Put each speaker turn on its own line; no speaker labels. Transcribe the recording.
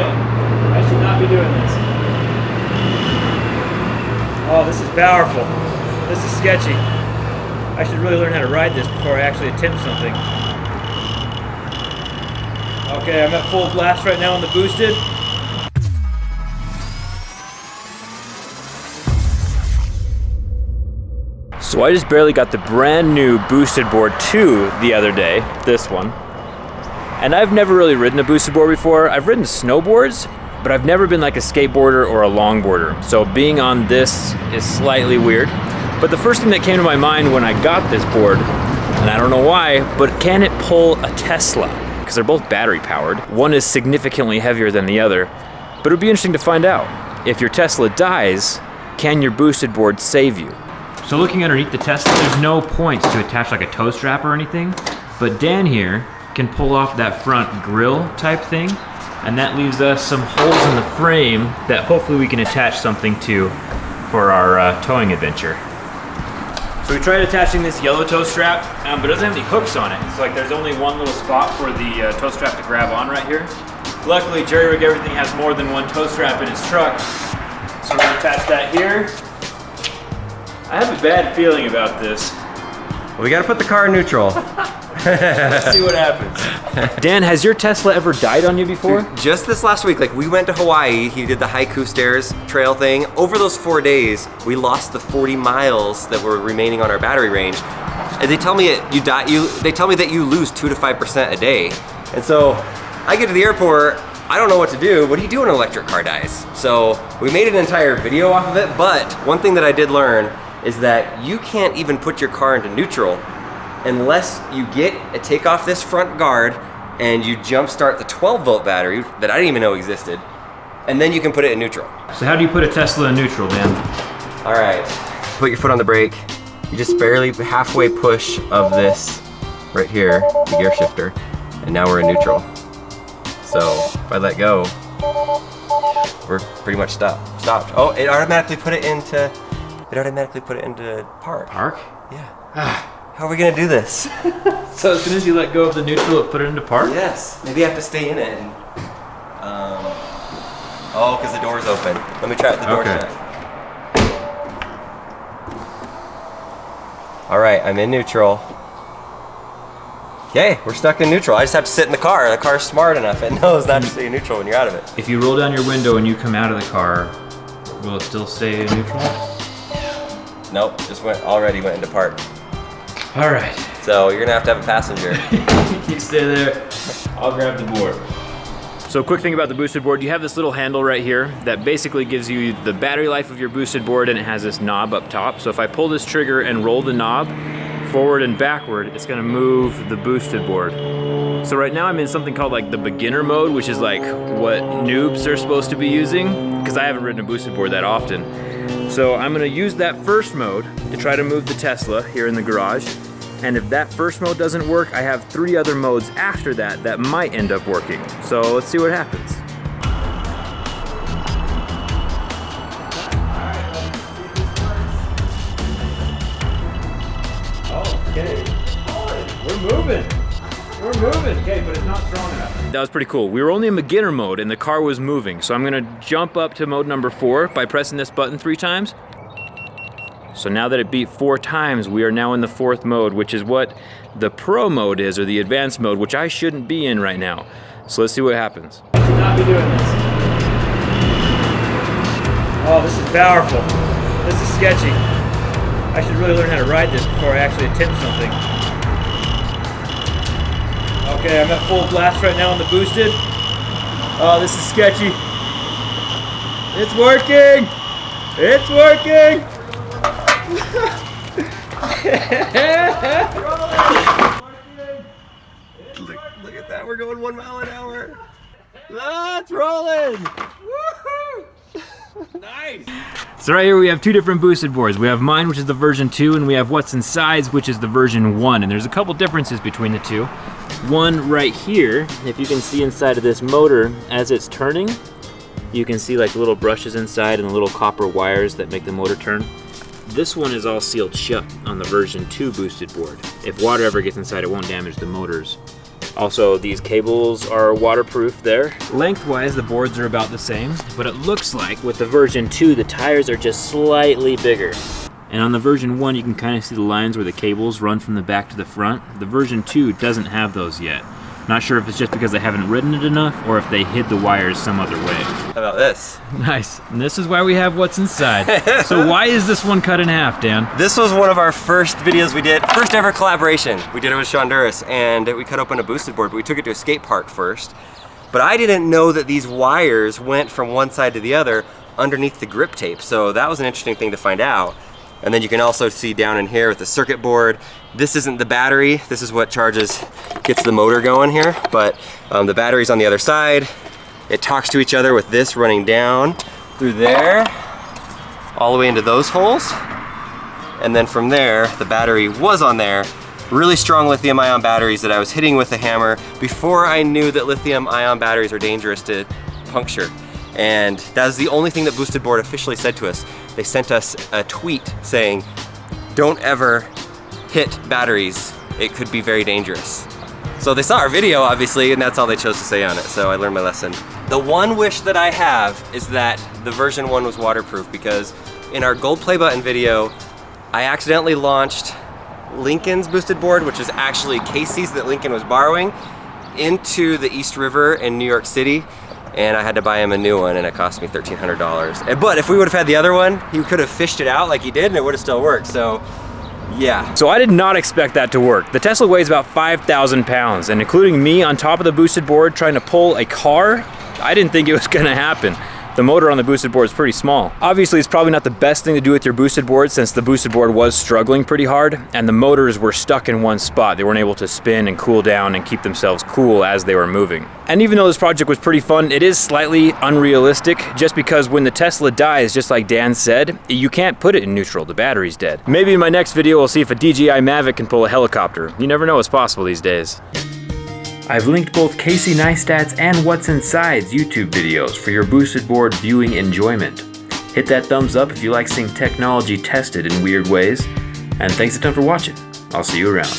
Okay, I should not be doing this. Oh, this is powerful. This is sketchy. I should really learn how to ride this before I actually attempt something. Okay, I'm at full blast right now on the boosted. So I just barely got the brand new boosted board 2 the other day, this one. And I've never really ridden a boosted board before. I've ridden snowboards, but I've never been like a skateboarder or a longboarder. So being on this is slightly weird. But the first thing that came to my mind when I got this board, and I don't know why, but can it pull a Tesla? Because they're both battery powered. One is significantly heavier than the other, but it would be interesting to find out. If your Tesla dies, can your boosted board save you? So looking underneath the Tesla, there's no points to attach like a tow strap or anything, but Dan here can pull off that front grill type thing, and that leaves us some holes in the frame that hopefully we can attach something to for our towing adventure. So we tried attaching this yellow tow strap, but it doesn't have any hooks on it. It's like there's only one little spot for the tow strap to grab on right here. Luckily, JerryRigEverything has more than one tow strap in his truck, so we're gonna attach that here. I have a bad feeling about this.
Well, we gotta put the car in neutral.
Let's see what happens. Dan, has your Tesla ever died on you before?
Dude, just this last week, like we went to Hawaii, he did the Haiku Stairs trail thing. Over those 4 days, we lost the 40 miles that were remaining on our battery range. And they tell me they tell me that you lose 2 to 5% a day. And so I get to the airport, I don't know what to do. What do you do when an electric car dies? So we made an entire video off of it, but one thing that I did learn is that you can't even put your car into neutral unless you take off this front guard and you jump start the 12-volt battery that I didn't even know existed, and then you can put it in neutral.
So how do you put a Tesla in neutral, Dan?
All right, put your foot on the brake. You just barely halfway push of this right here, the gear shifter, and now we're in neutral. So if I let go, we're pretty much stopped. Oh, it automatically put it into park.
Park?
Yeah. How are we gonna do this?
So as soon as you let go of the neutral, it put it into park?
Yes. Maybe I have to stay in it. And, oh, because the door's open. Let me try it. The door's shut. All right, I'm in neutral. Okay, we're stuck in neutral. I just have to sit in the car. The car's smart enough. It knows not to stay in neutral when you're out of it.
If you roll down your window and you come out of the car, will it still stay in neutral?
Nope, just already went into park.
All right.
So you're gonna have to have a passenger.
You stay there, I'll grab the board. So quick thing about the boosted board, you have this little handle right here that basically gives you the battery life of your boosted board, and it has this knob up top. So if I pull this trigger and roll the knob forward and backward, it's gonna move the boosted board. So right now I'm in something called like the beginner mode, which is like what noobs are supposed to be using, because I haven't ridden a boosted board that often. So I'm gonna use that first mode to try to move the Tesla here in the garage. And if that first mode doesn't work, I have 3 other modes after that that might end up working. So let's see what happens. Okay, we're moving. Okay, but it's not strong enough. That was pretty cool. We were only in beginner mode and the car was moving. So I'm gonna jump up to mode number 4 by pressing this button 3 times. So now that it beat 4 times, we are now in the 4th mode, which is what the pro mode is, or the advanced mode, which I shouldn't be in right now. So let's see what happens. I should not be doing this. Oh, this is powerful. This is sketchy. I should really learn how to ride this before I actually attempt something. Okay, I'm at full blast right now on the boosted. Oh, this is sketchy. It's working! It's working!
Look at that, we're going 1 mile an hour. Ah, it's rolling! Woohoo!
Nice! So right here we have 2 different boosted boards. We have mine, which is the version 2, and we have what's inside, which is the version 1. And there's a couple differences between the 2. One right here, if you can see inside of this motor, as it's turning, you can see like little brushes inside and the little copper wires that make the motor turn. This one is all sealed shut on the version 2 boosted board. If water ever gets inside, it won't damage the motors. Also, these cables are waterproof there. Lengthwise, the boards are about the same, but it looks like with the version 2, the tires are just slightly bigger. And on the version 1, you can kind of see the lines where the cables run from the back to the front. The version 2 doesn't have those yet. Not sure if it's just because I haven't ridden it enough or if they hid the wires some other way.
How about this?
Nice. And this is why we have what's inside. So why is this one cut in half, Dan?
This was one of our first videos we did, first ever collaboration. We did it with Shonduras, and we cut open a boosted board, but we took it to a skate park first. But I didn't know that these wires went from one side to the other underneath the grip tape. So that was an interesting thing to find out. And then you can also see down in here with the circuit board, this isn't the battery, this is what gets the motor going here, but the battery's on the other side. It talks to each other with this running down through there, all the way into those holes. And then from there, the battery was on there. Really strong lithium ion batteries that I was hitting with a hammer before I knew that lithium ion batteries are dangerous to puncture. And that was the only thing that Boosted Board officially said to us. They sent us a tweet saying, don't ever hit batteries. It could be very dangerous. So they saw our video, obviously, and that's all they chose to say on it. So I learned my lesson. The one wish that I have is that the version 1 was waterproof, because in our gold play button video, I accidentally launched Lincoln's Boosted Board, which is actually Casey's that Lincoln was borrowing, into the East River in New York City. And I had to buy him a new one, and it cost me $1,300. But if we would have had the other one, he could have fished it out like he did, and it would have still worked. So, yeah.
So I did not expect that to work. The Tesla weighs about 5,000 pounds, and including me on top of the boosted board trying to pull a car, I didn't think it was gonna happen. The motor on the boosted board is pretty small. Obviously, it's probably not the best thing to do with your boosted board, since the boosted board was struggling pretty hard and the motors were stuck in one spot. They weren't able to spin and cool down and keep themselves cool as they were moving. And even though this project was pretty fun, it is slightly unrealistic, just because when the Tesla dies, just like Dan said, you can't put it in neutral. The battery's dead. Maybe in my next video, we'll see if a DJI Mavic can pull a helicopter. You never know what's possible these days. I've linked both Casey Neistat's and What's Inside's YouTube videos for your boosted board viewing enjoyment. Hit that thumbs up if you like seeing technology tested in weird ways, and thanks a ton for watching. I'll see you around.